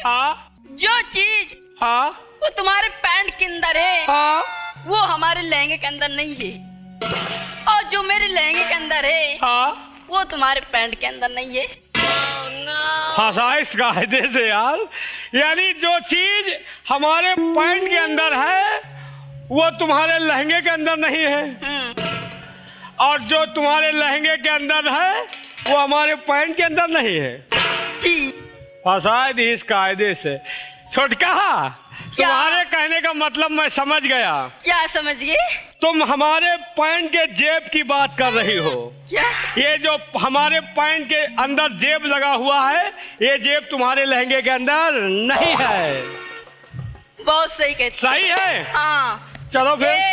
हाँ जो चीज हाँ वो तुम्हारे पैंट के अंदर है हाँ वो हमारे लहंगे के अंदर नहीं है, और जो मेरे लहंगे के अंदर है हाँ। वो तुम्हारे पैंट के अंदर नहीं है। फंसा इस कायदे से यार, यानी जो चीज हमारे पैंट के अंदर है वो तुम्हारे लहंगे के अंदर नहीं है, और जो तुम्हारे लहंगे के अंदर है वो हमारे पैंट के अंदर नहीं है। जी फंसा दी इस कायदे से। छोटका, तुम्हारे कहने का मतलब मैं समझ गया। क्या समझ गए? तुम हमारे पैंट के जेब की बात कर रही हो। क्या? ये जो हमारे पैंट के अंदर जेब लगा हुआ है, ये जेब तुम्हारे लहंगे के अंदर नहीं है। बहुत सही कहते। सही है? हाँ चलो फिर।